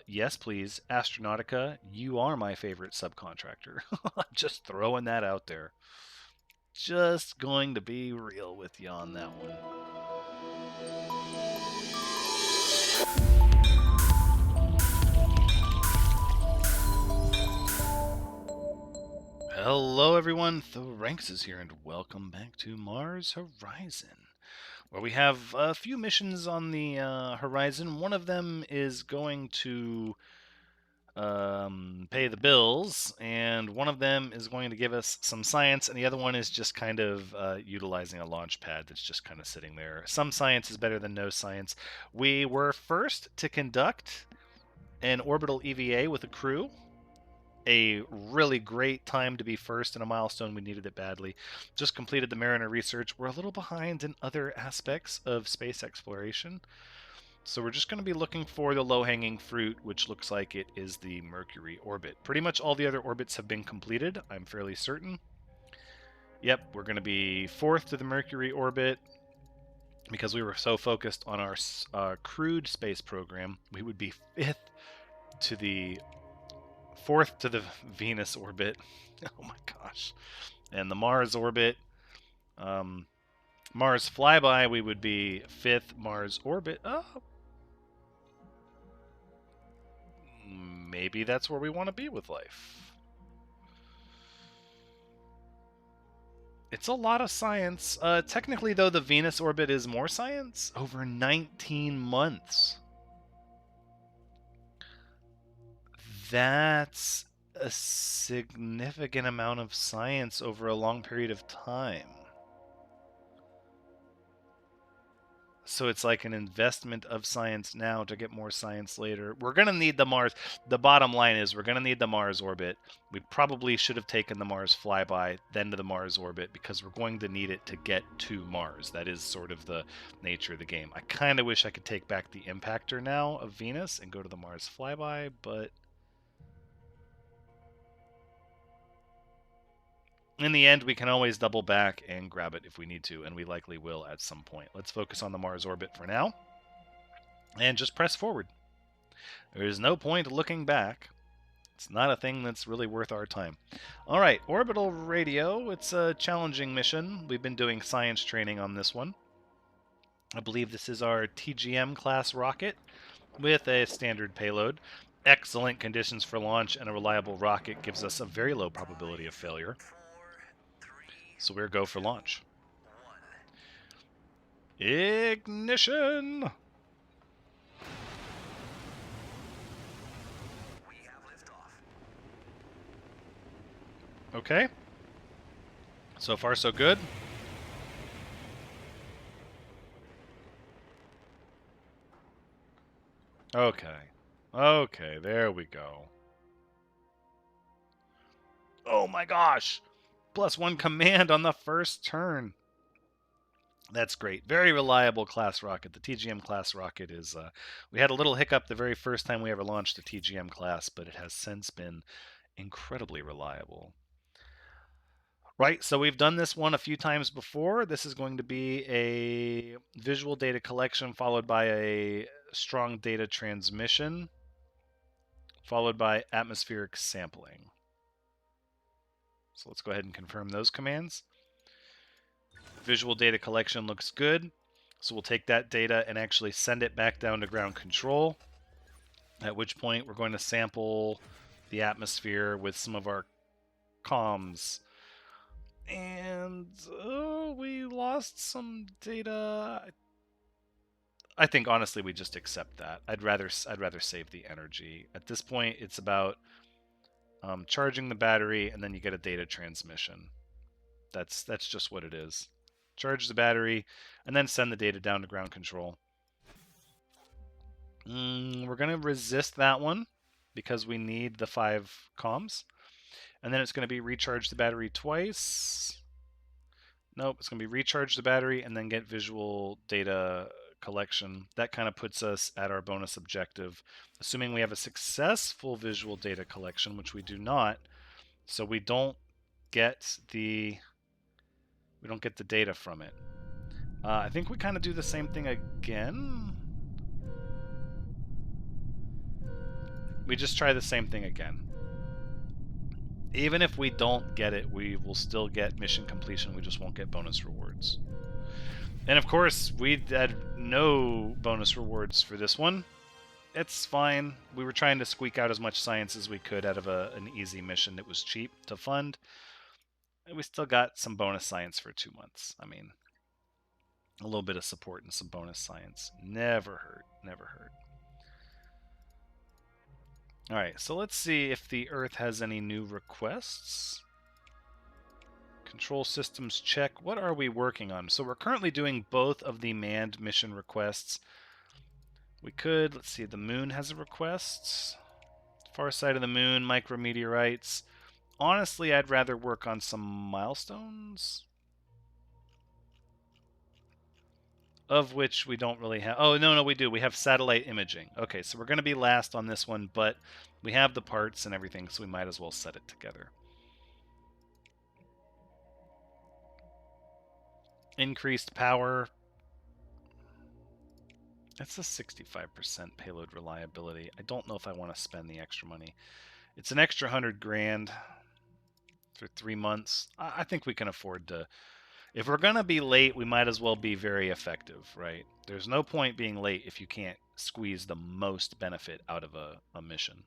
Yes, please. Astronautica, you are my favorite subcontractor. I'm just throwing that out there. Just going to be real with you on that one. Hello, everyone. Thoranx is here, and welcome back to Mars Horizon, where we have a few missions on the horizon. One of them is going to pay the bills, and one of them is going to give us some science, and the other one is just kind of utilizing a launch pad that's just kind of sitting there. Some science is better than no science. We were first to conduct an orbital EVA with a crew. A really great time to be first in a milestone. We needed it badly. Just completed the Mariner research. We're a little behind in other aspects of space exploration. So we're just going to be looking for the low-hanging fruit, which looks like it is the Mercury orbit. Pretty much all the other orbits have been completed, I'm fairly certain. Yep, we're going to be fourth to the Mercury orbit. Because we were so focused on our crewed space program, we would be fourth to the Venus orbit. Oh my gosh. And the Mars orbit. Mars flyby, we would be fifth. Mars orbit. Oh, maybe that's where we want to be with life. It's a lot of science. Technically, though, the Venus orbit is more science. Over 19 months. That's a significant amount of science over a long period of time. So it's like an investment of science now to get more science later. We're going to need the Mars. The bottom line is we're going to need the Mars orbit. We probably should have taken the Mars flyby, then to the Mars orbit, because we're going to need it to get to Mars. That is sort of the nature of the game. I kind of wish I could take back the impactor now of Venus and go to the Mars flyby, but in the end, we can always double back and grab it if we need to, and we likely will at some point. Let's focus on the Mars orbit for now, and just press forward. There is no point looking back. It's not a thing that's really worth our time. All right, orbital radio. It's a challenging mission. We've been doing science training on this one. I believe this is our TGM class rocket with a standard payload. Excellent conditions for launch, and a reliable rocket gives us a very low probability of failure. So we're go for launch. Ignition! Okay. So far, so good. Okay. Okay, there we go. Oh my gosh! +1 command on the first turn. That's great. Very reliable class rocket. The TGM class rocket is... we had a little hiccup the very first time we ever launched the TGM class, but it has since been incredibly reliable. Right, so we've done this one a few times before. This is going to be a visual data collection followed by a strong data transmission, followed by atmospheric sampling. So let's go ahead and confirm those commands. Visual data collection looks good. So we'll take that data and actually send it back down to ground control, at which point we're going to sample the atmosphere with some of our comms. And we lost some data. I think honestly we just accept that. I'd rather save the energy. At this point, it's about charging the battery, and then you get a data transmission. That's just what it is. Charge the battery, and then send the data down to ground control. We're going to resist that one because we need the 5 comms. And then it's going to be recharge the battery twice. Nope, it's going to be recharge the battery and then get visual data collection. That kind of puts us at our bonus objective, assuming we have a successful visual data collection, which we do not. So we don't get the data from it. I think we kind of do the same thing again. we just try the same thing again. Even if we don't get it, we will still get mission completion. We just won't get bonus rewards. And of course, we had no bonus rewards for this one. It's fine. We were trying to squeak out as much science as we could out of an easy mission that was cheap to fund. And we still got some bonus science for 2 months. I mean, a little bit of support and some bonus science. Never hurt. Never hurt. Alright, so let's see if the Earth has any new requests. Control systems check. What are we working on? So we're currently doing both of the manned mission requests. We could, let's see, the moon has a request. Far side of the moon, micrometeorites. Honestly, I'd rather work on some milestones. Of which we don't really have. Oh, no, we do. We have satellite imaging. Okay, so we're going to be last on this one, but we have the parts and everything, so we might as well set it together. Increased power. That's a 65% payload reliability. I don't know if I want to spend the extra money. It's an extra 100 grand for 3 months. I think we can afford to. If we're going to be late, we might as well be very effective, right? There's no point being late if you can't squeeze the most benefit out of a mission.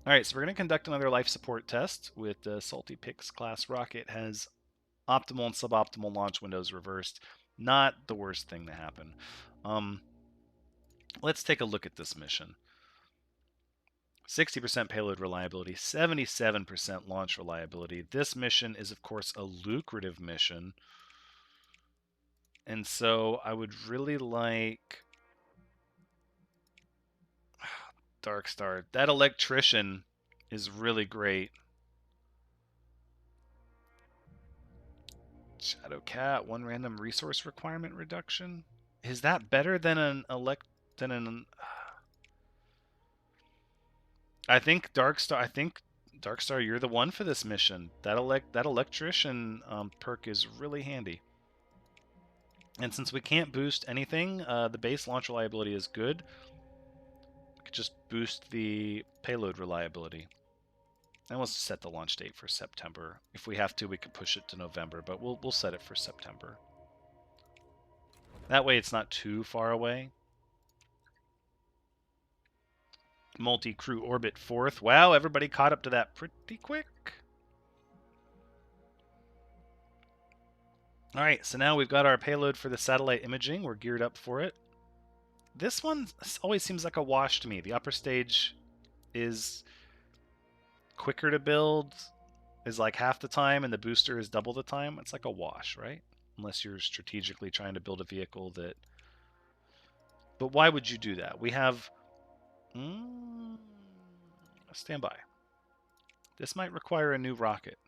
All right, so we're going to conduct another life support test with the Salty Pix class rocket. Has optimal and suboptimal launch windows reversed. Not the worst thing to happen. Let's take a look at this mission. 60% payload reliability, 77% launch reliability. This mission is, of course, a lucrative mission. And so I would really like Dark Star. That electrician is really great. Shadow Cat, 1 random resource requirement reduction. Is that better than I think Dark Star, you're the one for this mission. That electrician perk is really handy. And since we can't boost anything, the base launch reliability is good. We could just boost the payload reliability. And we'll set the launch date for September. If we have to, we could push it to November, but we'll set it for September. That way it's not too far away. Multi-crew orbit 4th. Wow, everybody caught up to that pretty quick. Alright, so now we've got our payload for the satellite imaging. We're geared up for it. This one always seems like a wash to me. The upper stage is quicker to build, is like half the time, and the booster is double the time. It's like a wash, right? Unless you're strategically trying to build a vehicle that... But why would you do that? We have... Stand by. This might require a new rocket.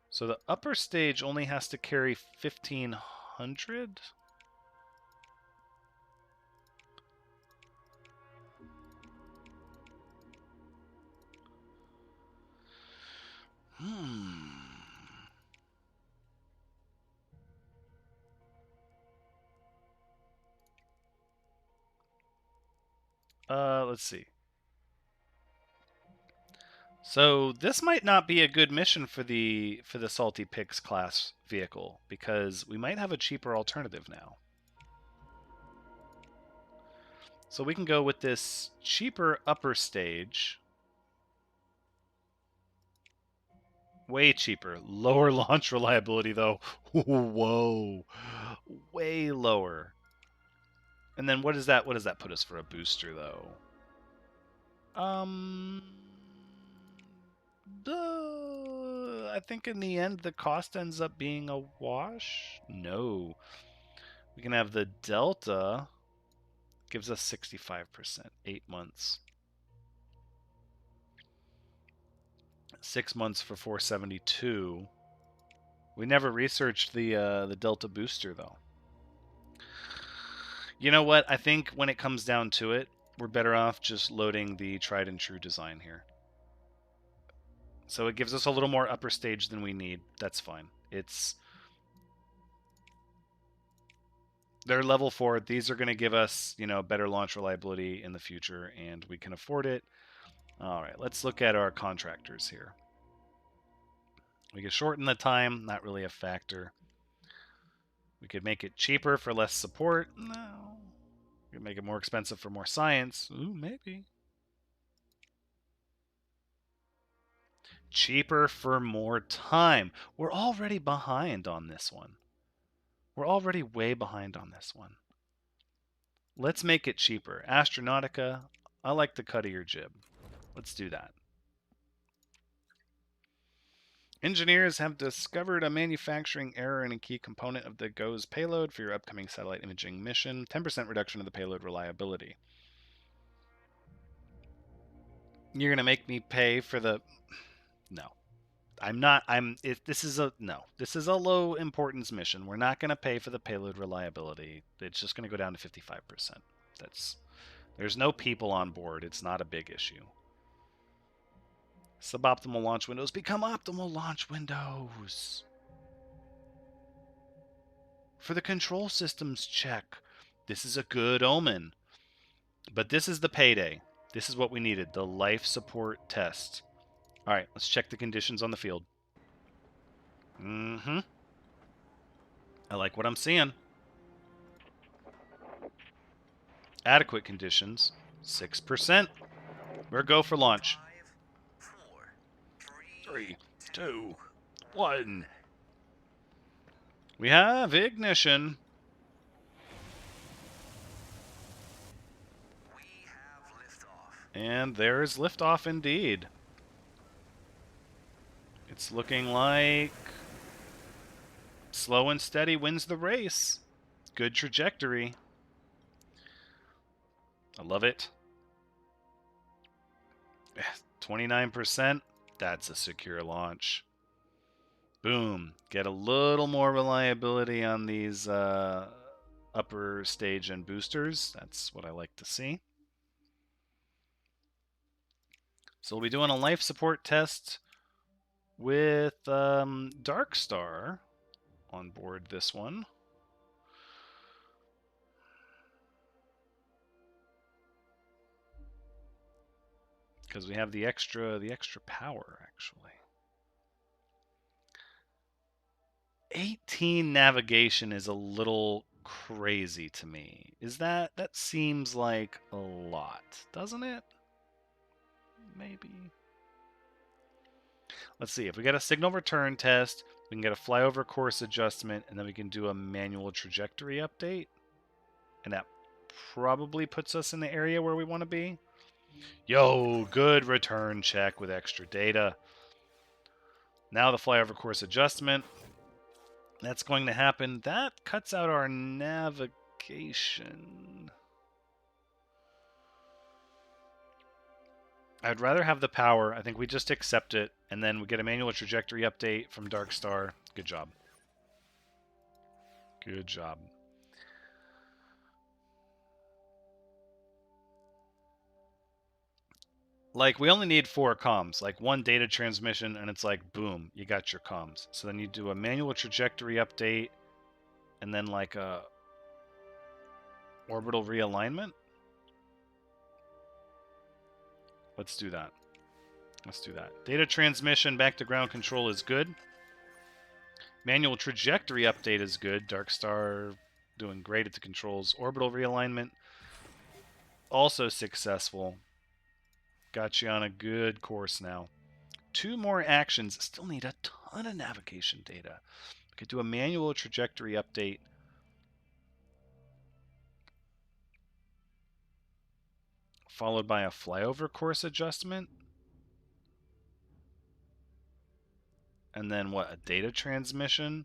So the upper stage only has to carry 1,500? Let's see. So this might not be a good mission for the Salty Pix class vehicle, because we might have a cheaper alternative now. So we can go with this cheaper upper stage. Way cheaper. Lower launch reliability, though. Whoa. Way lower. And then what does that put us for a booster, though? I think in the end the cost ends up being a wash. No. We can have the Delta. Gives us 65%. 8 months. 6 months for 472. We never researched the Delta booster, though. You know what? I think when it comes down to it, we're better off just loading the tried and true design here. So it gives us a little more upper stage than we need. That's fine. They're level 4. These are going to give us, better launch reliability in the future, and we can afford it. All right, let's look at our contractors here. We could shorten the time, not really a factor. We could make it cheaper for less support. No. We could make it more expensive for more science. Ooh, maybe. Cheaper for more time. We're already behind on this one. We're already way behind on this one. Let's make it cheaper. Astronautica, I like the cut of your jib. Let's do that. Engineers have discovered a manufacturing error in a key component of the GOES payload for your upcoming satellite imaging mission. 10% reduction of the payload reliability. You're going to make me pay for the... No. I'm not. This is a no. This is a low importance mission. We're not going to pay for the payload reliability. It's just going to go down to 55%. There's no people on board. It's not a big issue. Suboptimal launch windows become optimal launch windows. For the control systems check. This is a good omen. But this is the payday. This is what we needed. The life support test. All right, let's check the conditions on the field. I like what I'm seeing. Adequate conditions, 6%. We're go for launch. 5, 4, 3, 2, 1. We have ignition. We have liftoff. And there's liftoff indeed. It's looking like slow and steady wins the race. Good trajectory. I love it. 29%. That's a secure launch. Boom. Get a little more reliability on these upper stage and boosters. That's what I like to see. So we'll be doing a life support test with Darkstar on board this one. Because we have the extra power, actually. 18 navigation is a little crazy to me. That seems like a lot, doesn't it? Maybe. Let's see. If we get a signal return test, we can get a flyover course adjustment, and then we can do a manual trajectory update. And that probably puts us in the area where we want to be. Yo, good return check with extra data. Now the flyover course adjustment. That's going to happen. That cuts out our navigation. I'd rather have the power. I think we just accept it, and then we get a manual trajectory update from Darkstar. Good job. Good job. Like, we only need 4 comms. Like, 1 data transmission, and it's like, boom, you got your comms. So then you do a manual trajectory update, and then like a orbital realignment. Let's do that. Let's do that. Data transmission back to ground control is good. Manual trajectory update is good. Darkstar doing great at the controls. Orbital realignment also successful. Got you on a good course now. 2 more actions. Still need a ton of navigation data. We could do a manual trajectory update. Followed by a flyover course adjustment. And then what? A data transmission?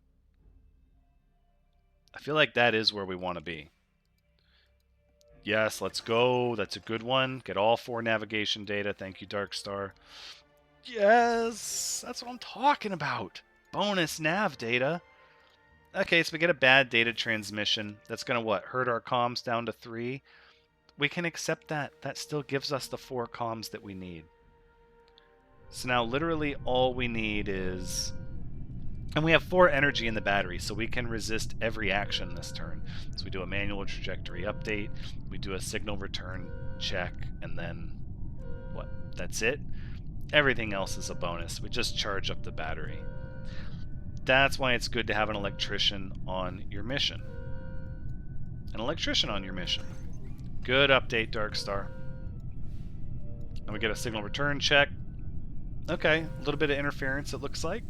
I feel like that is where we want to be. Yes, let's go. That's a good one. Get all 4 navigation data. Thank you, Darkstar. Yes! That's what I'm talking about. Bonus nav data. Okay, so we get a bad data transmission. That's going to what? Hurt our comms down to 3? We can accept that. That still gives us the 4 comms that we need. So now literally all we need is And we have 4 energy in the battery, so we can resist every action this turn. So we do a manual trajectory update, we do a signal return check, and then what? That's it? Everything else is a bonus. We just charge up the battery. That's why it's good to have an electrician on your mission. An electrician on your mission. Good update, Darkstar. And we get a signal return check. Okay, a little bit of interference, it looks like.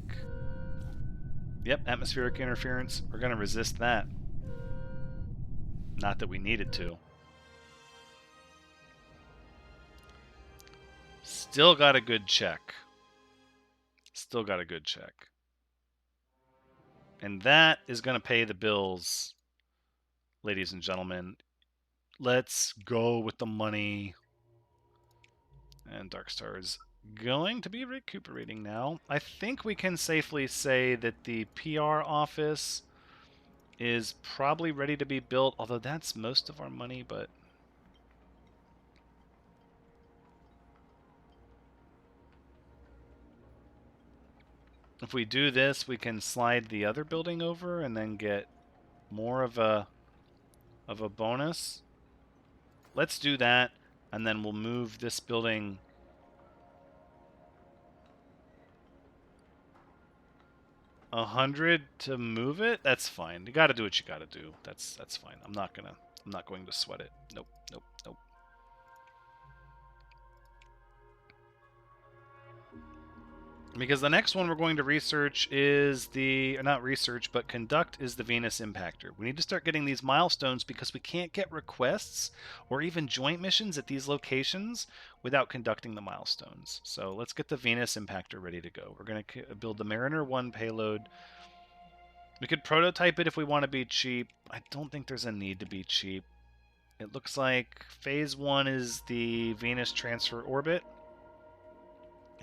Yep, atmospheric interference. We're going to resist that. Not that we needed to. Still got a good check. Still got a good check. And that is going to pay the bills, ladies and gentlemen. Let's go with the money. And Darkstar is going to be recuperating now. I think we can safely say that the PR office is probably ready to be built, although that's most of our money, but if we do this, we can slide the other building over and then get more of a bonus. Let's do that, and then we'll move this building 100 to move it. That's fine. You got to do what you got to do. That's fine. I'm not going to sweat it. Nope, nope, nope. Because the next one we're going to research is not research, but conduct is the Venus Impactor. We need to start getting these milestones because we can't get requests or even joint missions at these locations without conducting the milestones. So let's get the Venus Impactor ready to go. We're going to build the Mariner 1 payload. We could prototype it if we want to be cheap. I don't think there's a need to be cheap. It looks like phase 1 is the Venus Transfer Orbit.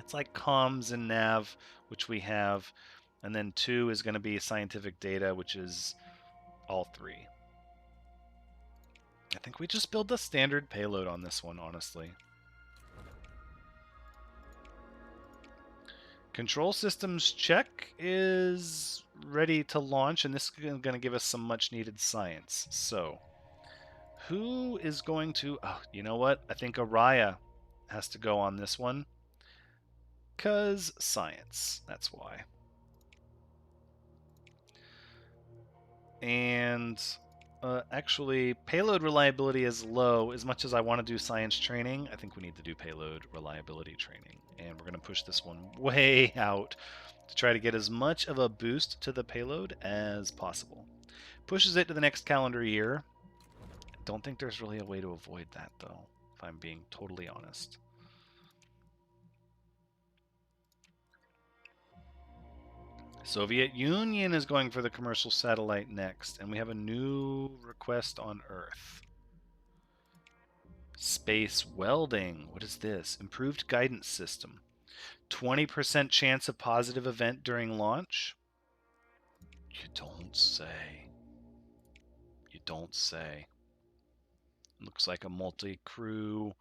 It's like comms and nav, which we have, and then 2 is going to be scientific data, which is all 3. I think we just build the standard payload on this one, honestly. Control systems check is ready to launch, and this is going to give us some much needed science. So, who is going to... Oh, you know what? I think Araya has to go on this one. Because science. That's why. And actually, payload reliability is low. As much as I want to do science training, I think we need to do payload reliability training. And we're going to push this one way out to try to get as much of a boost to the payload as possible. Pushes it to the next calendar year. I don't think there's really a way to avoid that, though, if I'm being totally honest. Soviet Union is going for the commercial satellite next, and we have a new request on Earth. Space welding. What is this? Improved guidance system. 20% chance of positive event during launch? You don't say. You don't say. Looks like a multi-crew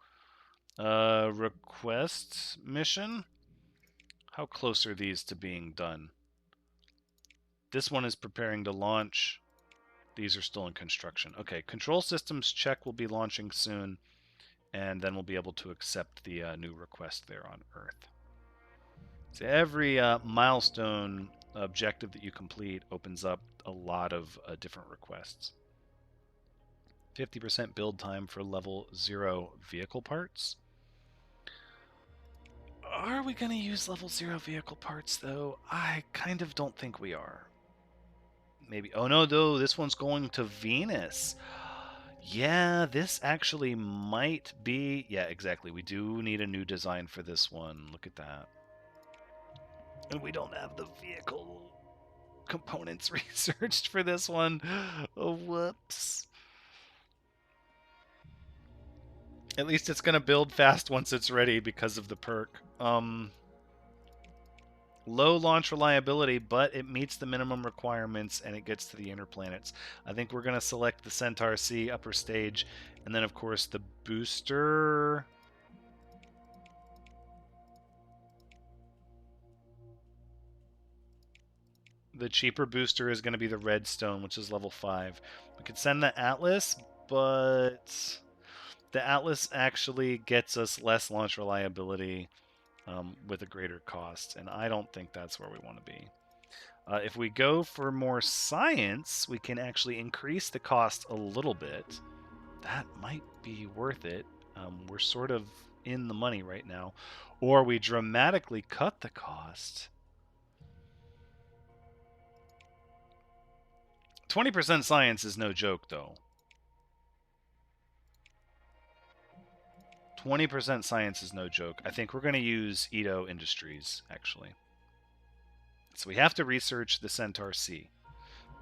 request mission. How close are these to being done? This one is preparing to launch. These are still in construction. Okay, control systems check will be launching soon, and then we'll be able to accept the new request there on Earth. So every milestone objective that you complete opens up a lot of different requests. 50% build time for level 0 vehicle parts. Are we going to use level 0 vehicle parts, though? I kind of don't think we are. Maybe. Oh, no, though. This one's going to Venus. Yeah, this actually might be... Yeah, exactly. We do need a new design for this one. Look at that. And we don't have the vehicle components researched for this one. Oh, whoops. At least it's going to build fast once it's ready because of the perk. Low launch reliability, but it meets the minimum requirements and it gets to the inner planets. I think we're going to select the Centaur C upper stage, and then, of course, the booster... The cheaper booster is going to be the Redstone, which is level 5. We could send the Atlas, but the Atlas actually gets us less launch reliability with a greater cost, and I don't think that's where we want to be. If we go for more science, we can actually increase the cost a little bit. That might be worth it. We're sort of in the money right now. Or we dramatically cut the cost. 20% science is no joke, though. 20% science is no joke. I think we're going to use Ito Industries, actually. So we have to research the Centaur C.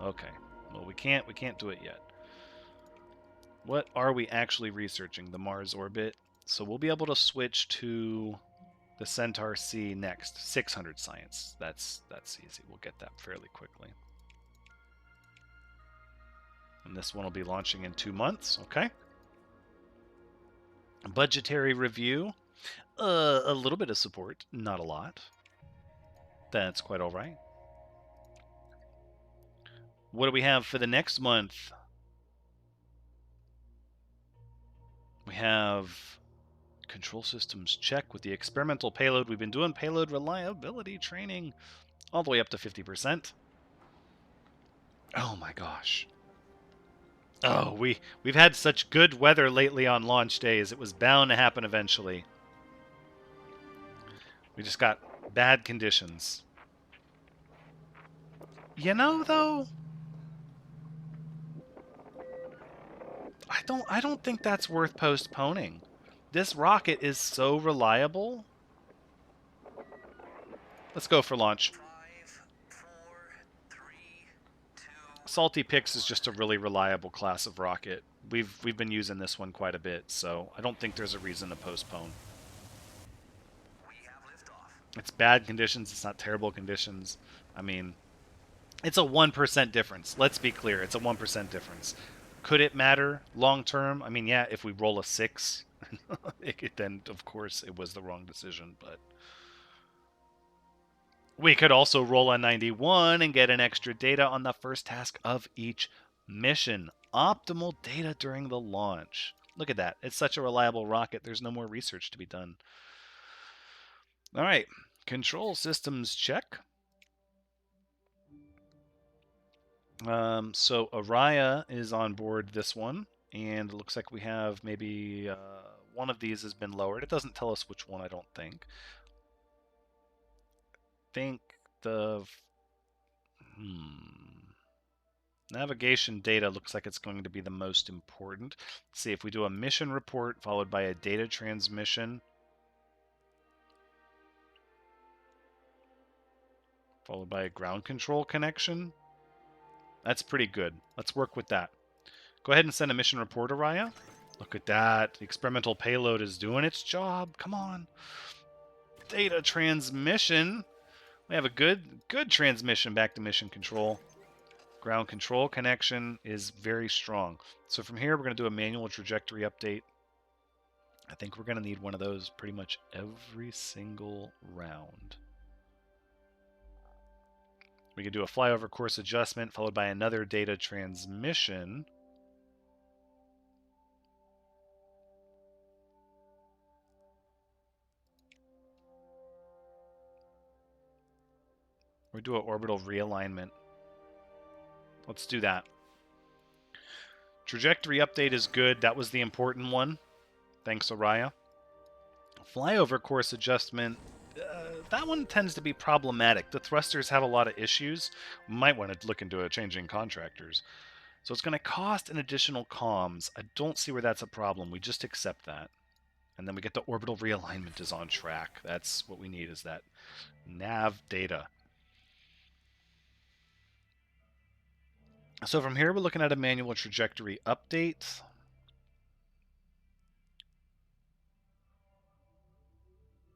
Okay. Well, we can't do it yet. What are we actually researching? The Mars orbit. So we'll be able to switch to the Centaur C next. 600 science. That's easy. We'll get that fairly quickly. And this one will be launching in 2 months. Okay. Budgetary review. A little bit of support. Not a lot. That's quite all right. What do we have for the next month? We have control systems check with the experimental payload. We've been doing payload reliability training all the way up to 50%. Oh my gosh. Oh, we've had such good weather lately on launch days. It was bound to happen eventually. We just got bad conditions. You know, though, I don't think that's worth postponing. This rocket is so reliable. Let's go for launch. 5, 4, 3, 2. Salty Pix is just a really reliable class of rocket. We've been using this one quite a bit, so I don't think there's a reason to postpone. We have liftoff. It's bad conditions, it's not terrible conditions. I mean, it's a 1% difference. Let's be clear, it's a 1% difference. Could it matter long term? I mean, yeah, if we roll a 6, then of course it was the wrong decision, but we could also roll a 91 and get an extra data on the first task of each mission. Optimal data during the launch. Look at that. It's such a reliable rocket, there's no more research to be done. All right. Control systems check. So Araya is on board this one, and it looks like we have maybe one of these has been lowered. It doesn't tell us which one, I don't think. The navigation data looks like it's going to be the most important. Let's see if we do a mission report followed by a data transmission, followed by a ground control connection. That's pretty good. Let's work with that. Go ahead and send a mission report, Araya. Look at that. The experimental payload is doing its job. Come on. Data transmission. We have a good transmission back to mission control. Ground control connection is very strong. So from here, we're going to do a manual trajectory update. I think we're going to need one of those pretty much every single round. We can do a flyover course adjustment followed by another data transmission. We do an orbital realignment. Let's do that. Trajectory update is good. That was the important one. Thanks, Araya. Flyover course adjustment. That one tends to be problematic. The thrusters have a lot of issues. Might want to look into changing contractors. So it's going to cost an additional comms. I don't see where that's a problem. We just accept that. And then we get the orbital realignment is on track. That's what we need, is that nav data. So from here, we're looking at a manual trajectory update.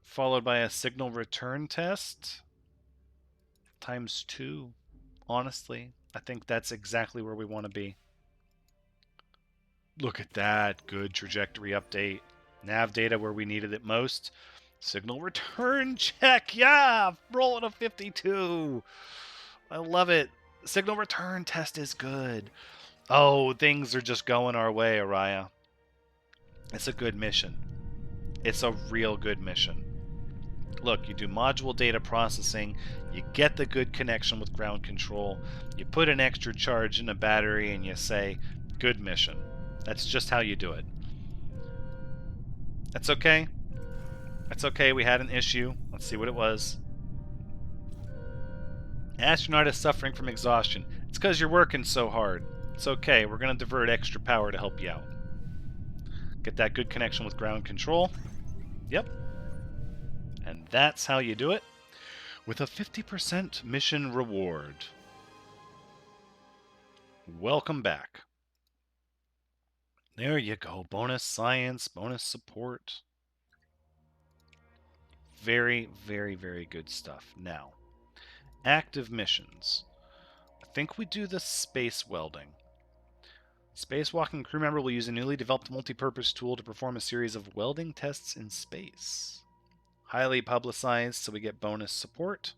Followed by a signal return test. ×2. Honestly, I think that's exactly where we want to be. Look at that. Good trajectory update. Nav data where we needed it most. Signal return check. Yeah, rolling a 52. I love it. Signal return test is good. Oh, things are just going our way, Araya. It's a good mission. It's a real good mission. Look, you do module data processing, you get the good connection with ground control, you put an extra charge in a battery, and you say, good mission. That's just how you do it. That's okay. That's okay, we had an issue. Let's see what it was. Astronaut is suffering from exhaustion. It's because you're working so hard. It's okay, we're going to divert extra power to help you out. Get that good connection with ground control. Yep. And that's how you do it. With a 50% mission reward. Welcome back. There you go. Bonus science, bonus support. Very, very, very good stuff. Now, active missions. I think we do the space welding. Spacewalking crew member will use a newly developed multi-purpose tool to perform a series of welding tests in space. Highly publicized, so we get bonus support.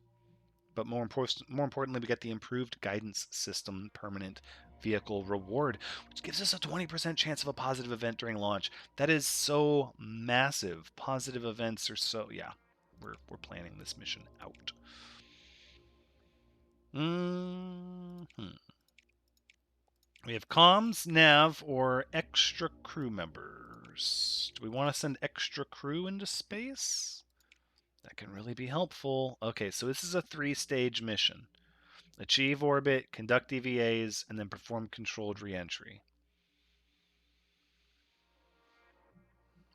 But more importantly, we get the improved guidance system permanent vehicle reward, which gives us a 20% chance of a positive event during launch. That is so massive. Positive events are so... Yeah, we're planning this mission out. We have comms, nav, or extra crew members. Do we want to send extra crew into space? That can really be helpful. Okay, so this is a 3-stage mission. Achieve orbit, conduct EVAs, and then perform controlled reentry.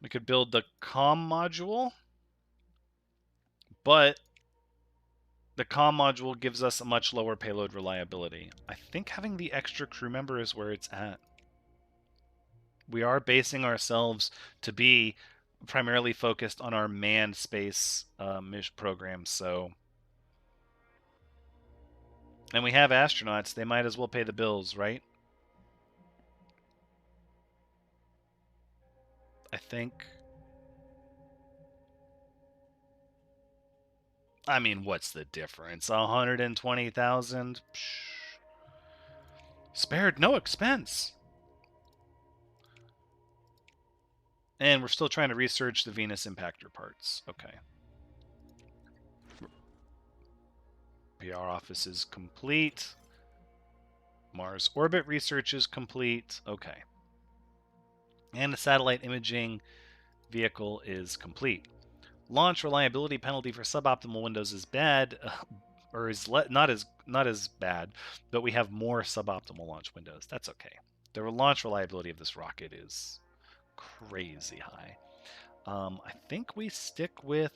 We could build the comm module, but the comm module gives us a much lower payload reliability. I think having the extra crew member is where it's at. We are basing ourselves to be primarily focused on our manned space mission program, so... And we have astronauts, they might as well pay the bills, right? I think... I mean, what's the difference? 120,000? Spared no expense. And we're still trying to research the Venus impactor parts. Okay. PR office is complete. Mars orbit research is complete. Okay. And the satellite imaging vehicle is complete. Launch reliability penalty for suboptimal windows is bad, or is not as bad, but we have more suboptimal launch windows. That's okay. The launch reliability of this rocket is crazy high. I think we stick with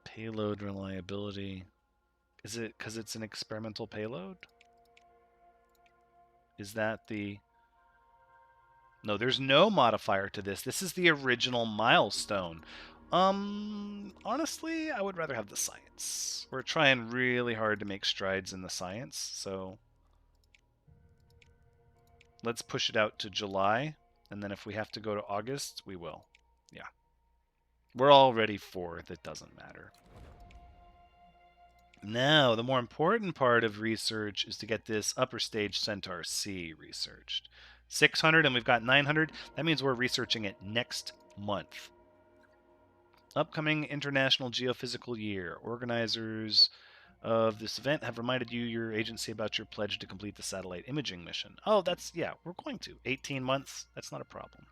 payload reliability. Is it because it's an experimental payload? Is that the... No, there's no modifier to this. This is the original milestone. Honestly, I would rather have the science. We're trying really hard to make strides in the science, so let's push it out to July, and then if we have to go to August, we will. Yeah. We're already 4th, it doesn't matter. Now, the more important part of research is to get this upper stage Centaur C researched. 600 and we've got 900. That means we're researching it next month. Upcoming International Geophysical Year. Organizers of this event have reminded you, your agency, about your pledge to complete the satellite imaging mission. Oh, that's... yeah, we're going to. 18 months. That's not a problem.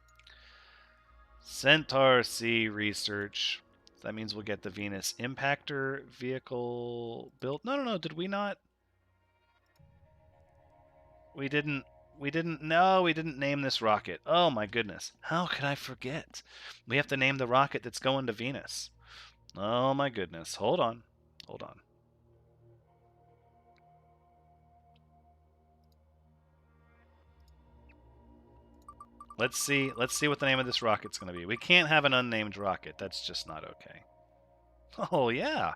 Centaur C research. That means we'll get the Venus impactor vehicle built. No. Did we not? We didn't name this rocket. Oh my goodness. How could I forget? We have to name the rocket that's going to Venus. Oh my goodness. Hold on. Let's see what the name of this rocket's going to be. We can't have an unnamed rocket. That's just not okay. Oh yeah.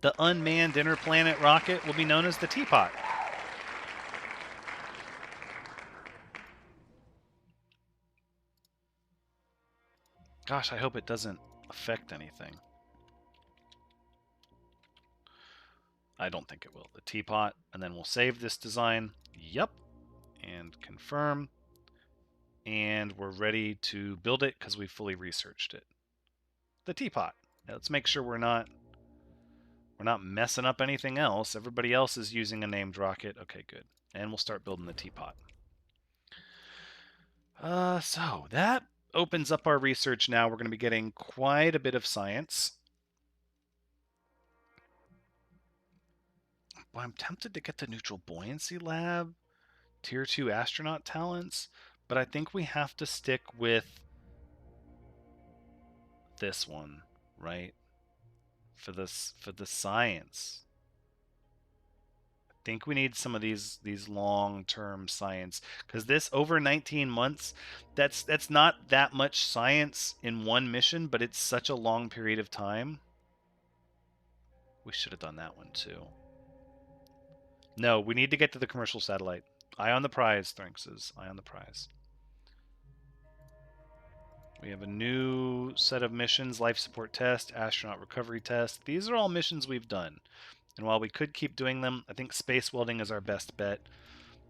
The unmanned interplanet rocket will be known as the Teapot. Gosh, I hope it doesn't affect anything. I don't think it will. The teapot, and then we'll save this design. Yep. And confirm. And we're ready to build it because we fully researched it. The teapot. Now let's make sure we're not messing up anything else. Everybody else is using a named rocket. Okay, good. And we'll start building the teapot. So that opens up our research now. We're going to be getting quite a bit of science. Well, I'm tempted to get the neutral buoyancy lab, tier 2 astronaut talents, but I think we have to stick with this one, right? For the science. I think we need some of these long-term science, because this over 19 months, that's not that much science in one mission, but it's such a long period of time. We should have done that one too. No, we need to get to the commercial satellite. Eye on the prize, Thrinx says. Eye on the prize. We have a new set of missions: life support test, astronaut recovery test. These are all missions we've done. And while we could keep doing them, I think space welding is our best bet.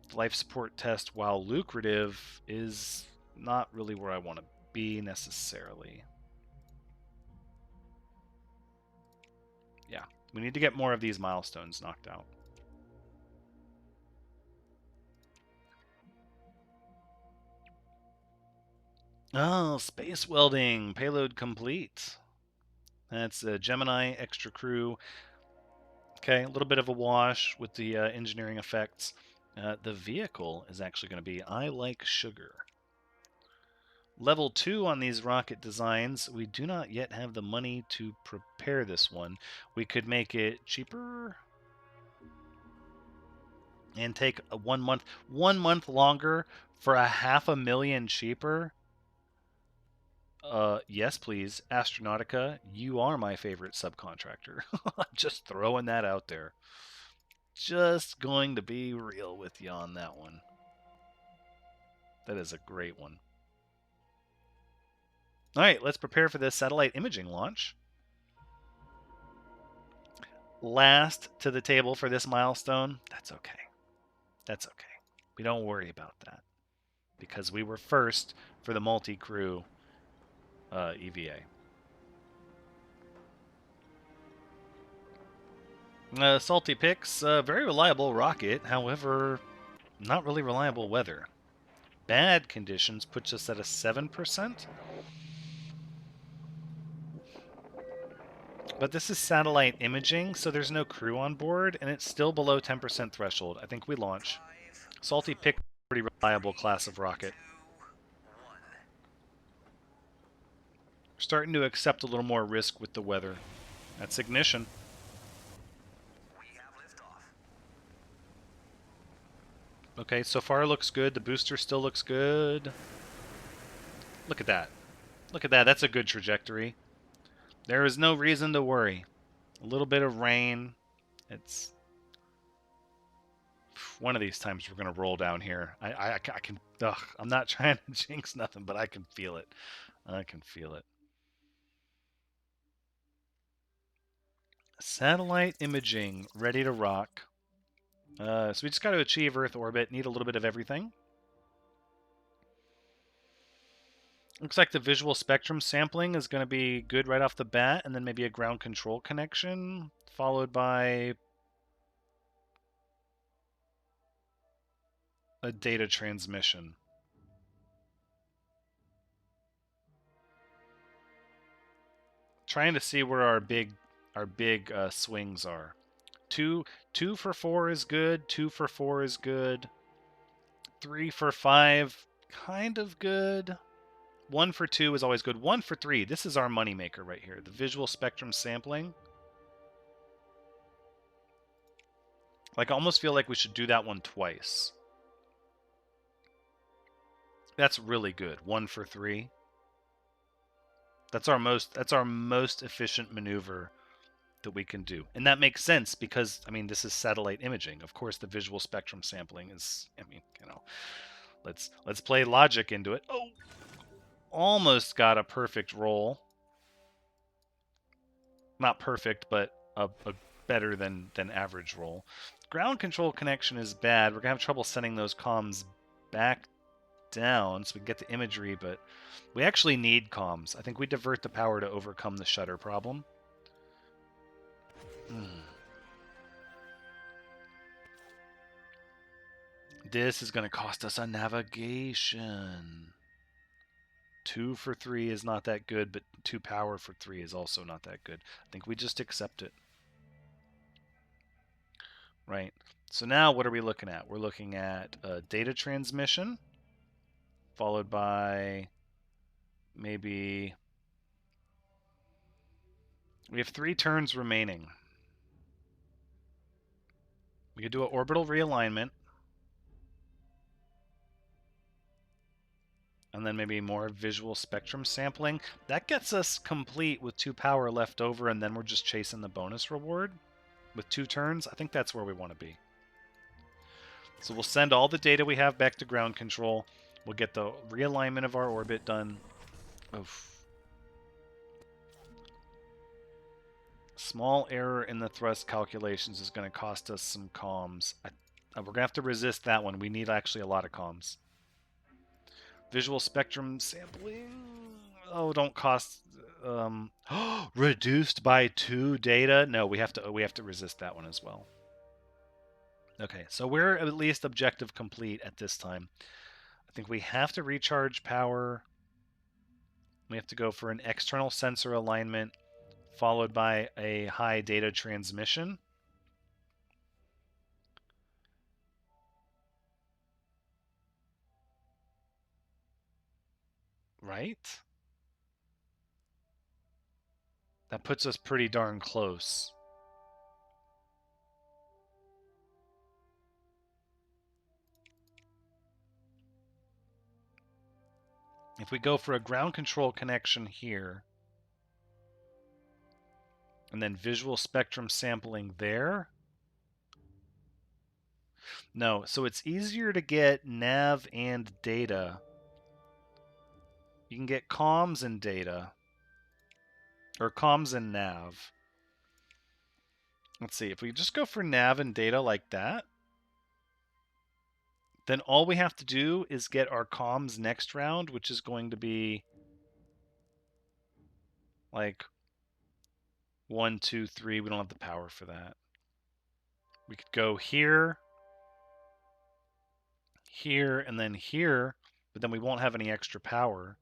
The life support test, while lucrative, is not really where I want to be necessarily. Yeah, we need to get more of these milestones knocked out. Oh, space welding, payload complete. That's a Gemini extra crew. Okay, a little bit of a wash with the engineering effects. The vehicle is actually going to be I like sugar. Level 2 on these rocket designs. We do not yet have the money to prepare this one. We could make it cheaper and take a 1 month. 1 month longer for a $500,000 cheaper. Yes, please. Astronautica, you are my favorite subcontractor. Just throwing that out there. Just going to be real with you on that one. That is a great one. All right, let's prepare for this satellite imaging launch. Last to the table for this milestone. That's okay. That's okay. We don't worry about that because we were first for the multi-crew EVA. Salty Picks, very reliable rocket, however, not really reliable weather. Bad conditions puts us at a 7%. But this is satellite imaging, so there's no crew on board, and it's still below 10% threshold. I think we launch. Salty Pick, pretty reliable class of rocket. We're starting to accept a little more risk with the weather. That's ignition. Okay, so far looks good. The booster still looks good. Look at that. Look at that. That's a good trajectory. There is no reason to worry. A little bit of rain. It's one of these times we're going to roll down here. I can... Ugh, I'm not trying to jinx nothing, but I can feel it. I can feel it. Satellite imaging, ready to rock. So we just got to achieve Earth orbit. Need a little bit of everything. Looks like the visual spectrum sampling is going to be good right off the bat, and then maybe a ground control connection, followed by a data transmission. Trying to see where our big swings are. Two for 4 is good. 2 for 4 is good. 3 for 5, kind of good. 1 for 2 is always good. 1 for 3, this is our moneymaker right here. The visual spectrum sampling. Like, I almost feel like we should do that one twice. That's really good. 1 for 3. That's our most efficient maneuver that we can do. And that makes sense because, I mean, this is satellite imaging. Of course, the visual spectrum sampling is, I mean, you know, let's play logic into it. Oh, almost got a perfect roll. Not perfect, but better than average roll. Ground control connection is bad. We're going to have trouble sending those comms back down so we can get the imagery, but we actually need comms. I think we divert the power to overcome the shutter problem. This is going to cost us a navigation. 2 for 3 is not that good, but 2 power for 3 is also not that good. I think we just accept it. Right. So now what are we looking at? We're looking at data transmission, followed by maybe... We have 3 turns remaining. We could do an orbital realignment. And then maybe more visual spectrum sampling. That gets us complete with 2 power left over, and then we're just chasing the bonus reward with 2 turns. I think that's where we want to be. So we'll send all the data we have back to ground control. We'll get the realignment of our orbit done. Oof. Small error in the thrust calculations is going to cost us some comms. We're going to have to resist that one. We need actually a lot of comms. Visual spectrum sampling. Oh, don't cost. Reduced by 2 data. No, we have to resist that one as well. Okay, so we're at least objective complete at this time. I think we have to recharge power. We have to go for an external sensor alignment, followed by a high data transmission. Right? That puts us pretty darn close. If we go for a ground control connection here, and then visual spectrum sampling there. No, so it's easier to get nav and data. You can get comms and data. Or comms and nav. Let's see, if we just go for nav and data like that, then all we have to do is get our comms next round, which is going to be like 1, 2, 3. We don't have the power for that. We could go here, here, and then here, but then we won't have any extra power.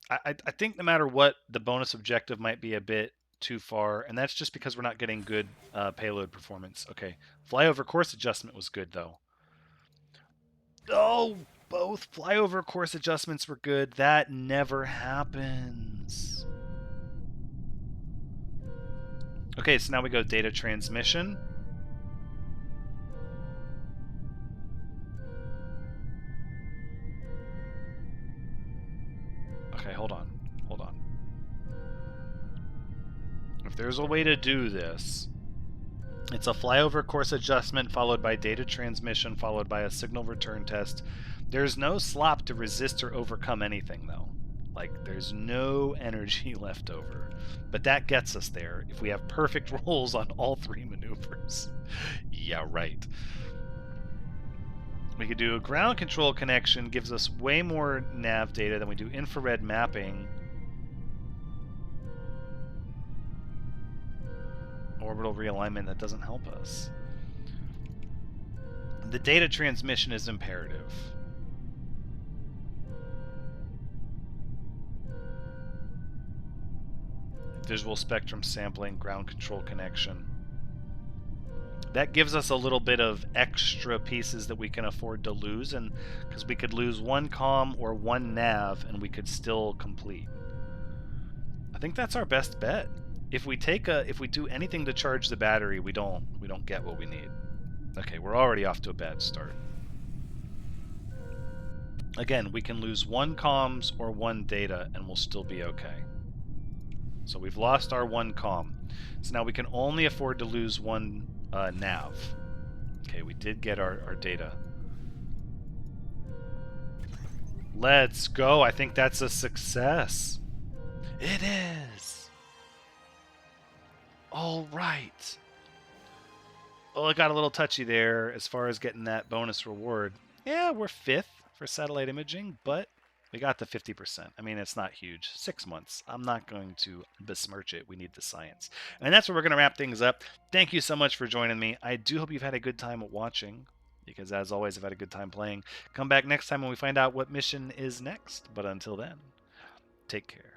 I think no matter what, the bonus objective might be a bit too far, and that's just because we're not getting good payload performance. Okay, flyover course adjustment was good, though. Oh, both flyover course adjustments were good. That never happens. Okay, so now we go data transmission. Okay, hold on. Hold on. If there's a way to do this, it's a flyover course adjustment followed by data transmission followed by a signal return test. There's no slop to resist or overcome anything, though. Like, there's no energy left over. But that gets us there if we have perfect rolls on all 3 maneuvers. Yeah, right. We could do a ground control connection, gives us way more nav data than we do infrared mapping. Orbital realignment, that doesn't help us. The data transmission is imperative. Visual spectrum sampling, ground control connection. That gives us a little bit of extra pieces that we can afford to lose, and because we could lose 1 comm or 1 nav and we could still complete. I think that's our best bet. If we do anything to charge the battery, we don't get what we need. Okay, we're already off to a bad start. Again, we can lose 1 comms or 1 data and we'll still be okay. So we've lost our 1 comm. So now we can only afford to lose 1 nav. Okay, we did get our data. Let's go. I think that's a success. It is. All right. Well, it got a little touchy there as far as getting that bonus reward. Yeah, we're 5th for satellite imaging, but we got the 50%. I mean, it's not huge. 6 months. I'm not going to besmirch it. We need the science. And that's where we're going to wrap things up. Thank you so much for joining me. I do hope you've had a good time watching, because as always, I've had a good time playing. Come back next time when we find out what mission is next. But until then, take care.